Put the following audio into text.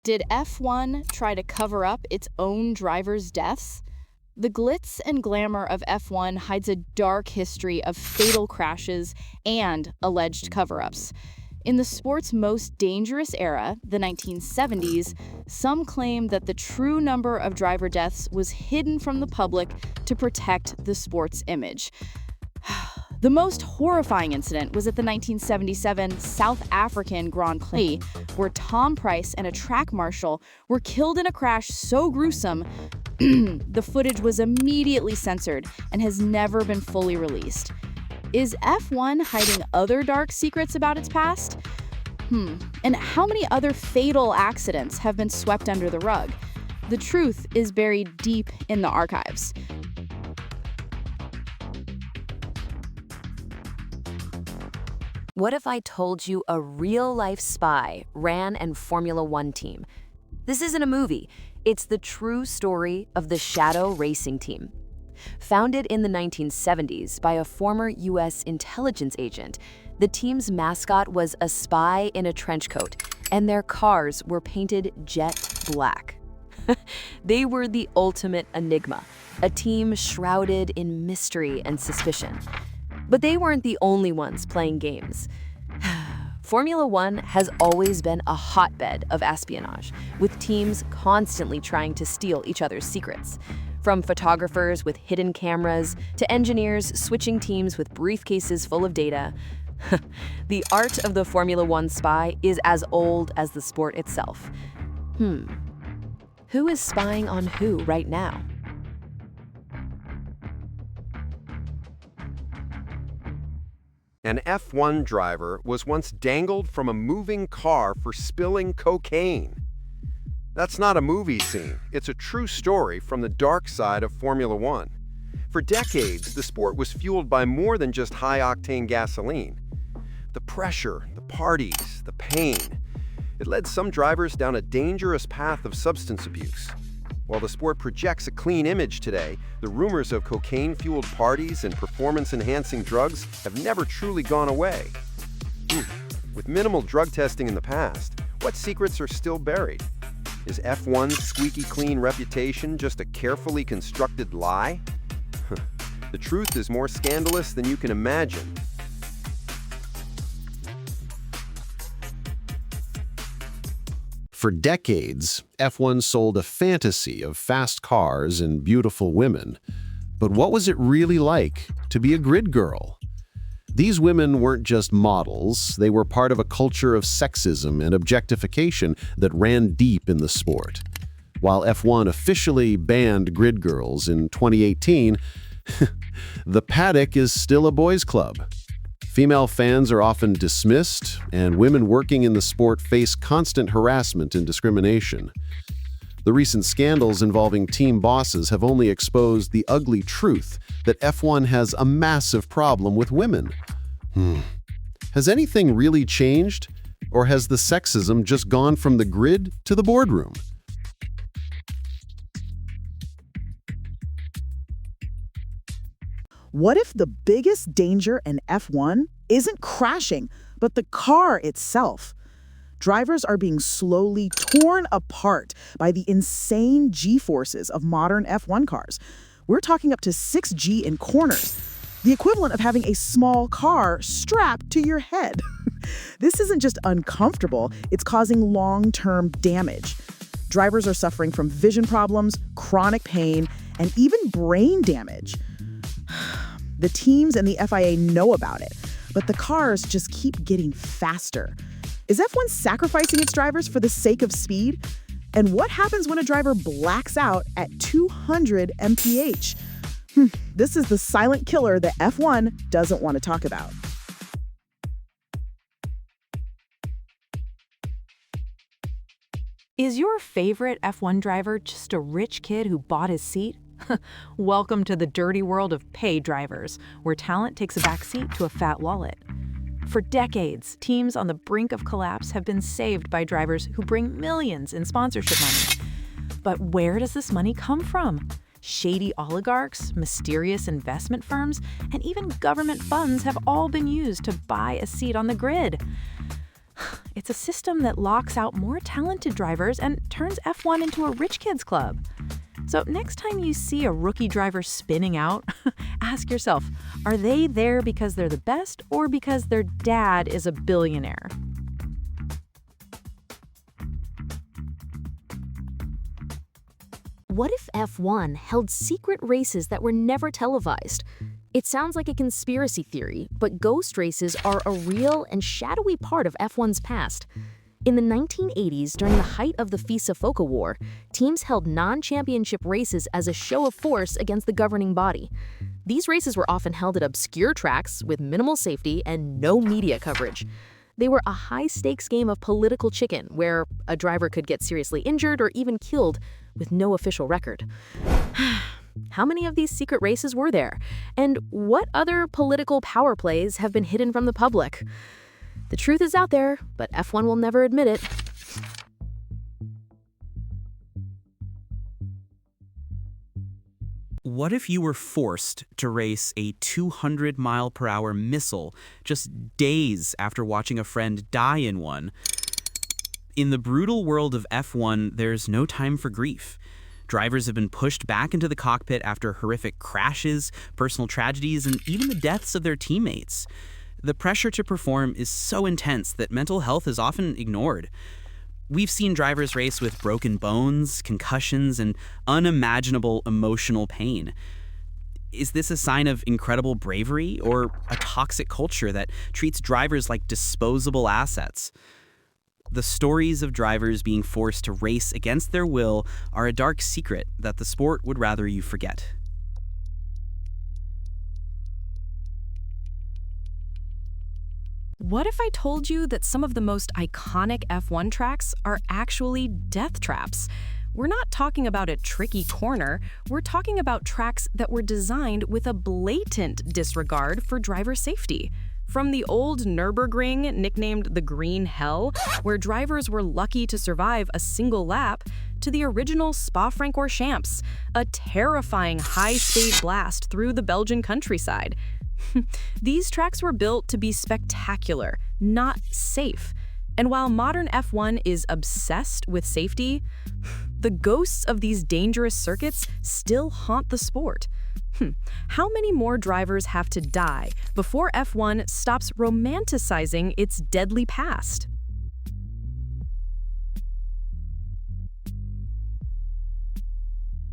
Did F1 try to cover up its own drivers' deaths? The glitz and glamour of F1 hides a dark history of fatal crashes and alleged cover-ups. In the sport's most dangerous era, the 1970s, some claim that the true number of driver deaths was hidden from the public to protect the sport's image. The most horrifying incident was at the 1977 South African Grand Prix, where Tom Pryce and a track marshal were killed in a crash so gruesome, the footage was immediately censored and has never been fully released. Is F1 hiding other dark secrets about its past? And how many other fatal accidents have been swept under the rug? The truth is buried deep in the archives. What if I told you a real-life spy ran an Formula One team? This isn't a movie. It's the true story of the Shadow Racing Team. Founded in the 1970s by a former U.S. intelligence agent, the team's mascot was a spy in a trench coat, and their cars were painted jet black. They were the ultimate enigma, a team shrouded in mystery and suspicion. But they weren't the only ones playing games. Formula One has always been a hotbed of espionage, with teams constantly trying to steal each other's secrets. From photographers with hidden cameras to engineers switching teams with briefcases full of data. The art of the Formula One spy is as old as the sport itself. Who is spying on who right now? An F1 driver was once dangled from a moving car for spilling cocaine. That's not a movie scene. It's a true story from the dark side of Formula One. For decades, the sport was fueled by more than just high-octane gasoline. The pressure, the parties, the pain. It led some drivers down a dangerous path of substance abuse. While the sport projects a clean image today, the rumors of cocaine-fueled parties and performance-enhancing drugs have never truly gone away. With minimal drug testing in the past, what secrets are still buried? Is F1's squeaky clean reputation just a carefully constructed lie? The truth is more scandalous than you can imagine. For decades, F1 sold a fantasy of fast cars and beautiful women. But what was it really like to be a grid girl? These women weren't just models, they were part of a culture of sexism and objectification that ran deep in the sport. While F1 officially banned grid girls in 2018, the paddock is still a boys' club. Female fans are often dismissed, and women working in the sport face constant harassment and discrimination. The recent scandals involving team bosses have only exposed the ugly truth that F1 has a massive problem with women. Has anything really changed, or has the sexism just gone from the grid to the boardroom? What if the biggest danger in F1 isn't crashing, but the car itself? Drivers are being slowly torn apart by the insane G-forces of modern F1 cars. We're talking up to 6G in corners, the equivalent of having a small car strapped to your head. This isn't just uncomfortable, it's causing long-term damage. Drivers are suffering from vision problems, chronic pain, and even brain damage. The teams and the FIA know about it, but the cars just keep getting faster. Is F1 sacrificing its drivers for the sake of speed? And what happens when a driver blacks out at 200 mph? This is the silent killer that F1 doesn't want to talk about. Is your favorite F1 driver just a rich kid who bought his seat? Welcome to the dirty world of pay drivers, where talent takes a backseat to a fat wallet. For decades, teams on the brink of collapse have been saved by drivers who bring millions in sponsorship money. But where does this money come from? Shady oligarchs, mysterious investment firms, and even government funds have all been used to buy a seat on the grid. It's a system that locks out more talented drivers and turns F1 into a rich kids club. So next time you see a rookie driver spinning out, ask yourself, are they there because they're the best or because their dad is a billionaire? What if F1 held secret races that were never televised? It sounds like a conspiracy theory, but ghost races are a real and shadowy part of F1's past. In the 1980s, during the height of the FISA-FOCA war, teams held non-championship races as a show of force against the governing body. These races were often held at obscure tracks with minimal safety and no media coverage. They were a high-stakes game of political chicken, where a driver could get seriously injured or even killed with no official record. How many of these secret races were there? And what other political power plays have been hidden from the public? The truth is out there, but F1 will never admit it. What if you were forced to race a 200-mile-per-hour missile just days after watching a friend die in one? In the brutal world of F1, there's no time for grief. Drivers have been pushed back into the cockpit after horrific crashes, personal tragedies, and even the deaths of their teammates. The pressure to perform is so intense that mental health is often ignored. We've seen drivers race with broken bones, concussions, and unimaginable emotional pain. Is this a sign of incredible bravery or a toxic culture that treats drivers like disposable assets? The stories of drivers being forced to race against their will are a dark secret that the sport would rather you forget. What if I told you that some of the most iconic F1 tracks are actually death traps? We're not talking about a tricky corner, we're talking about tracks that were designed with a blatant disregard for driver safety. From the old Nürburgring, nicknamed the Green Hell, where drivers were lucky to survive a single lap, to the original Spa-Francorchamps, a terrifying high-speed blast through the Belgian countryside. These tracks were built to be spectacular, not safe. And while modern F1 is obsessed with safety, the ghosts of these dangerous circuits still haunt the sport. How many more drivers have to die before F1 stops romanticizing its deadly past?